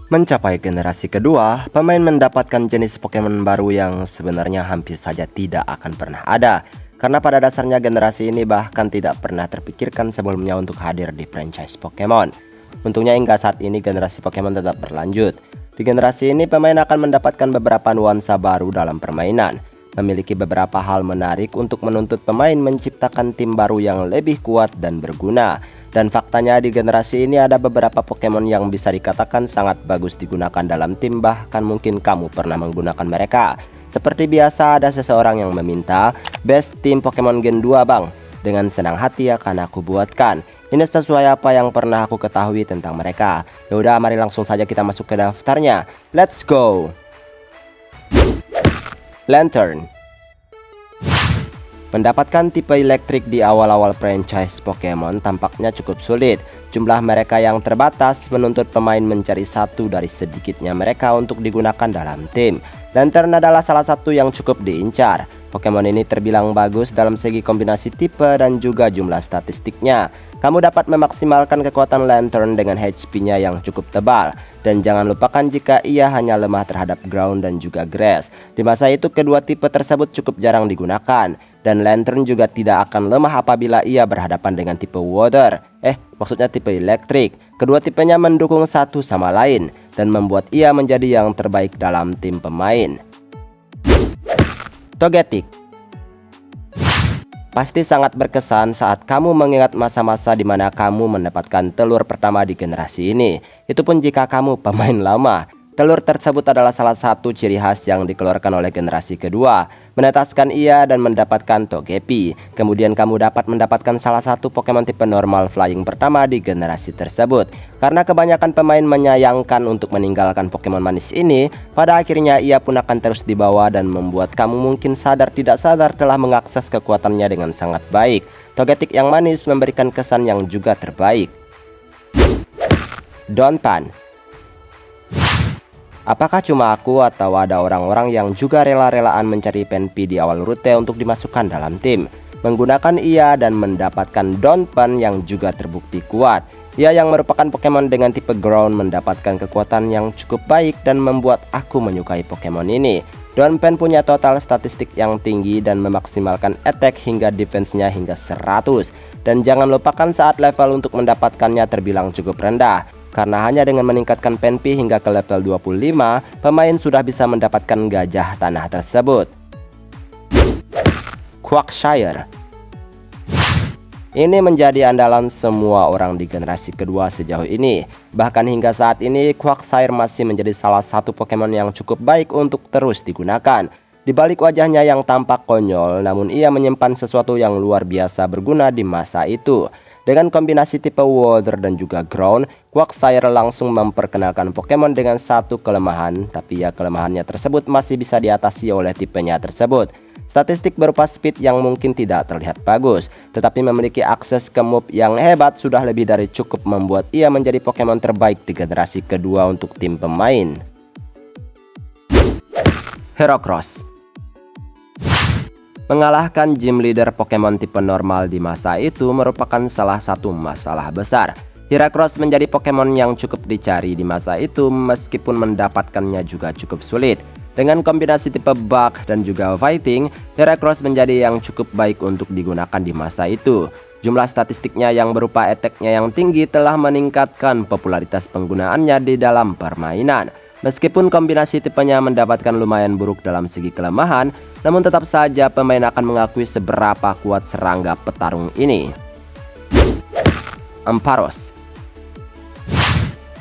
Mencapai generasi kedua, pemain mendapatkan jenis Pokemon baru yang sebenarnya hampir saja tidak akan pernah ada. Karena pada dasarnya generasi ini bahkan tidak pernah terpikirkan sebelumnya untuk hadir di franchise Pokemon. Untungnya hingga saat ini generasi Pokemon tetap berlanjut. Di generasi ini pemain akan mendapatkan beberapa nuansa baru dalam permainan. Memiliki beberapa hal menarik untuk menuntut pemain menciptakan tim baru yang lebih kuat dan berguna. Dan faktanya di generasi ini ada beberapa Pokemon yang bisa dikatakan sangat bagus digunakan dalam tim, bahkan mungkin kamu pernah menggunakan mereka. Seperti biasa ada seseorang yang meminta best team Pokemon Gen 2 bang. Dengan senang hati akan aku buatkan. Ini sesuai apa yang pernah aku ketahui tentang mereka. Yaudah, mari langsung saja kita masuk ke daftarnya. Let's go. Lantern. Mendapatkan tipe elektrik di awal-awal franchise Pokemon tampaknya cukup sulit. Jumlah mereka yang terbatas menuntut pemain mencari satu dari sedikitnya mereka untuk digunakan dalam tim. Lantern adalah salah satu yang cukup diincar. Pokemon ini terbilang bagus dalam segi kombinasi tipe dan juga jumlah statistiknya. Kamu dapat memaksimalkan kekuatan Lantern dengan HP-nya yang cukup tebal. Dan jangan lupakan jika ia hanya lemah terhadap ground dan juga grass. Di masa itu kedua tipe tersebut cukup jarang digunakan. Dan Lantern juga tidak akan lemah apabila ia berhadapan dengan tipe water. Maksudnya tipe elektrik. Kedua tipenya mendukung satu sama lain dan membuat ia menjadi yang terbaik dalam tim pemain. Togetic. Pasti sangat berkesan saat kamu mengingat masa-masa di mana kamu mendapatkan telur pertama di generasi ini. Itu pun jika kamu pemain lama. Telur tersebut adalah salah satu ciri khas yang dikeluarkan oleh generasi kedua. Menetaskan ia dan mendapatkan Togepi. Kemudian kamu dapat mendapatkan salah satu Pokemon tipe normal flying pertama di generasi tersebut. Karena kebanyakan pemain menyayangkan untuk meninggalkan Pokemon manis ini, pada akhirnya ia pun akan terus dibawa dan membuat kamu mungkin sadar tidak sadar telah mengakses kekuatannya dengan sangat baik. Togetic yang manis memberikan kesan yang juga terbaik. Donphan. Apakah cuma aku atau ada orang-orang yang juga rela-relaan mencari Penpi di awal rute untuk dimasukkan dalam tim? Menggunakan ia dan mendapatkan Donphan yang juga terbukti kuat. Ia yang merupakan Pokemon dengan tipe ground mendapatkan kekuatan yang cukup baik dan membuat aku menyukai Pokemon ini. Donphan punya total statistik yang tinggi dan memaksimalkan attack hingga defense-nya hingga 100. Dan jangan lupakan saat level untuk mendapatkannya terbilang cukup rendah. Karena hanya dengan meningkatkan Penpi hingga ke level 25, pemain sudah bisa mendapatkan gajah tanah tersebut. Quagsire. Ini menjadi andalan semua orang di generasi kedua sejauh ini. Bahkan hingga saat ini, Quagsire masih menjadi salah satu Pokemon yang cukup baik untuk terus digunakan. Di balik wajahnya yang tampak konyol, namun ia menyimpan sesuatu yang luar biasa berguna di masa itu. Dengan kombinasi tipe water dan juga ground, Quagsire langsung memperkenalkan Pokemon dengan satu kelemahan, tapi ya kelemahannya tersebut masih bisa diatasi oleh tipenya tersebut. Statistik berupa speed yang mungkin tidak terlihat bagus, tetapi memiliki akses ke move yang hebat sudah lebih dari cukup membuat ia menjadi Pokemon terbaik di generasi kedua untuk tim pemain. Heracross. Mengalahkan gym leader Pokemon tipe normal di masa itu merupakan salah satu masalah besar. Heracross menjadi Pokemon yang cukup dicari di masa itu meskipun mendapatkannya juga cukup sulit. Dengan kombinasi tipe bug dan juga fighting, Heracross menjadi yang cukup baik untuk digunakan di masa itu. Jumlah statistiknya yang berupa attack-nya yang tinggi telah meningkatkan popularitas penggunaannya di dalam permainan. Meskipun kombinasi tipenya mendapatkan lumayan buruk dalam segi kelemahan, namun tetap saja pemain akan mengakui seberapa kuat serangga petarung ini. Ampharos.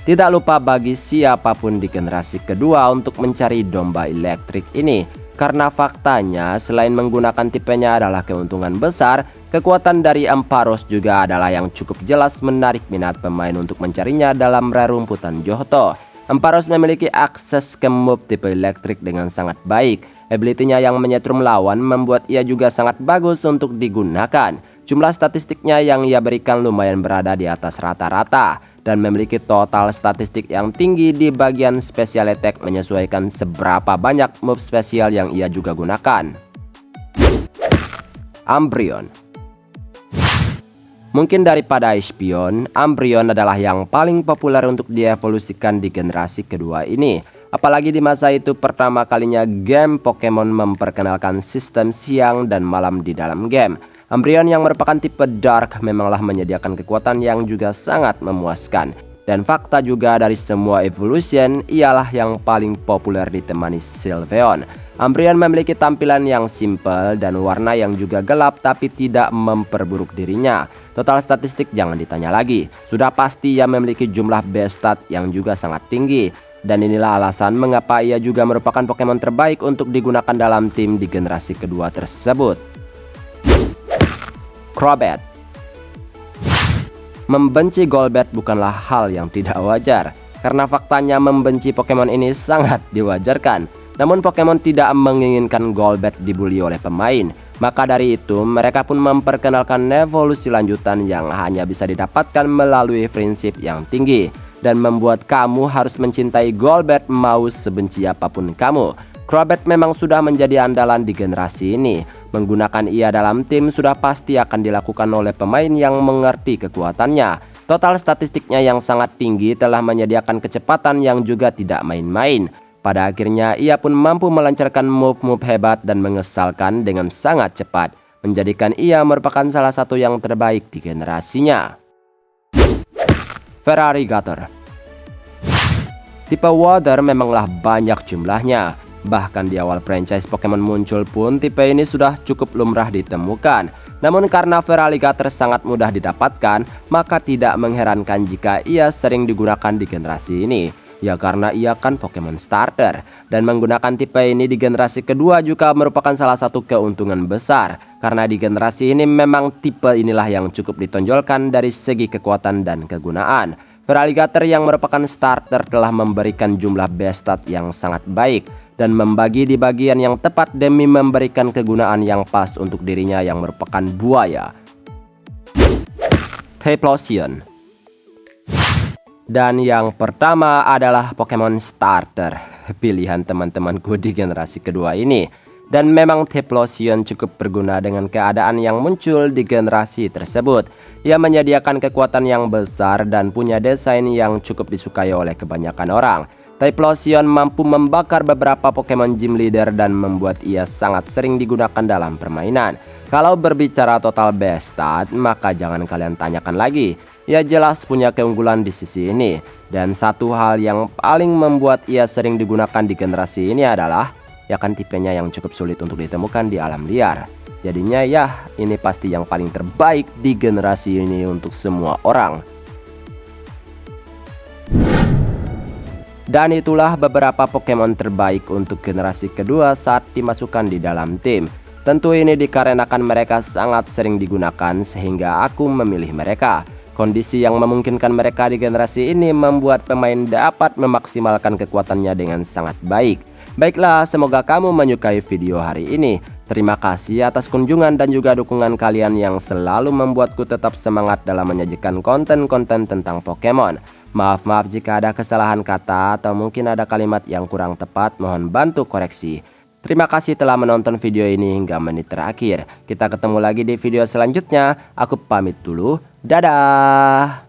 Tidak lupa bagi siapapun di generasi kedua untuk mencari domba elektrik ini. Karena faktanya selain menggunakan tipenya adalah keuntungan besar, kekuatan dari Ampharos juga adalah yang cukup jelas menarik minat pemain untuk mencarinya dalam rerumputan Johto. Ampharos memiliki akses ke move tipe elektrik dengan sangat baik. Ability-nya yang menyetrum lawan membuat ia juga sangat bagus untuk digunakan. Jumlah statistiknya yang ia berikan lumayan berada di atas rata-rata. Dan memiliki total statistik yang tinggi di bagian special attack menyesuaikan seberapa banyak move spesial yang ia juga gunakan. Umbreon. Mungkin daripada Espeon, Umbreon adalah yang paling populer untuk dievolusikan di generasi kedua ini. Apalagi di masa itu pertama kalinya game Pokemon memperkenalkan sistem siang dan malam di dalam game. Umbreon yang merupakan tipe Dark memanglah menyediakan kekuatan yang juga sangat memuaskan. Dan fakta juga dari semua evolution ialah yang paling populer ditemani Sylveon. Umbreon memiliki tampilan yang simple dan warna yang juga gelap tapi tidak memperburuk dirinya. Total statistik jangan ditanya lagi. Sudah pasti ia memiliki jumlah base stat yang juga sangat tinggi. Dan inilah alasan mengapa ia juga merupakan Pokemon terbaik untuk digunakan dalam tim di generasi kedua tersebut. Crobat. Membenci Golbat bukanlah hal yang tidak wajar, karena faktanya membenci Pokemon ini sangat diwajarkan. Namun Pokemon tidak menginginkan Golbat dibully oleh pemain, maka dari itu mereka pun memperkenalkan evolusi lanjutan yang hanya bisa didapatkan melalui prinsip yang tinggi, dan membuat kamu harus mencintai Golbat mau sebenci apapun kamu. Crobat memang sudah menjadi andalan di generasi ini. Menggunakan ia dalam tim sudah pasti akan dilakukan oleh pemain yang mengerti kekuatannya. Total statistiknya yang sangat tinggi telah menyediakan kecepatan yang juga tidak main-main. Pada akhirnya ia pun mampu melancarkan move-move hebat dan mengesalkan dengan sangat cepat, menjadikan ia merupakan salah satu yang terbaik di generasinya. Feraligatr. Tipe Water memanglah banyak jumlahnya. Bahkan di awal franchise Pokemon muncul pun tipe ini sudah cukup lumrah ditemukan. Namun karena Feraligatr sangat mudah didapatkan, maka tidak mengherankan jika ia sering digunakan di generasi ini. Ya karena ia kan Pokemon starter, dan menggunakan tipe ini di generasi kedua juga merupakan salah satu keuntungan besar. Karena di generasi ini memang tipe inilah yang cukup ditonjolkan dari segi kekuatan dan kegunaan. Feraligatr yang merupakan starter telah memberikan jumlah base stat yang sangat baik dan membagi di bagian yang tepat demi memberikan kegunaan yang pas untuk dirinya yang merupakan buaya. Typhlosion. Dan yang pertama adalah Pokemon starter, pilihan teman-temanku di generasi kedua ini. Dan memang Typhlosion cukup berguna dengan keadaan yang muncul di generasi tersebut. Ia menyediakan kekuatan yang besar dan punya desain yang cukup disukai oleh kebanyakan orang. Typhlosion mampu membakar beberapa Pokemon Gym Leader dan membuat ia sangat sering digunakan dalam permainan. Kalau berbicara total base stat, maka jangan kalian tanyakan lagi. Ia jelas punya keunggulan di sisi ini. Dan satu hal yang paling membuat ia sering digunakan di generasi ini adalah ya kan tipenya yang cukup sulit untuk ditemukan di alam liar. Jadinya ya ini pasti yang paling terbaik di generasi ini untuk semua orang. Dan itulah beberapa Pokemon terbaik untuk generasi kedua saat dimasukkan di dalam tim. Tentu ini dikarenakan mereka sangat sering digunakan sehingga aku memilih mereka. Kondisi yang memungkinkan mereka di generasi ini membuat pemain dapat memaksimalkan kekuatannya dengan sangat baik. Baiklah, semoga kamu menyukai video hari ini. Terima kasih atas kunjungan dan juga dukungan kalian yang selalu membuatku tetap semangat dalam menyajikan konten-konten tentang Pokemon. Maaf jika ada kesalahan kata atau mungkin ada kalimat yang kurang tepat, mohon bantu koreksi. Terima kasih telah menonton video ini hingga menit terakhir. Kita ketemu lagi di video selanjutnya. Aku pamit dulu. Dadah!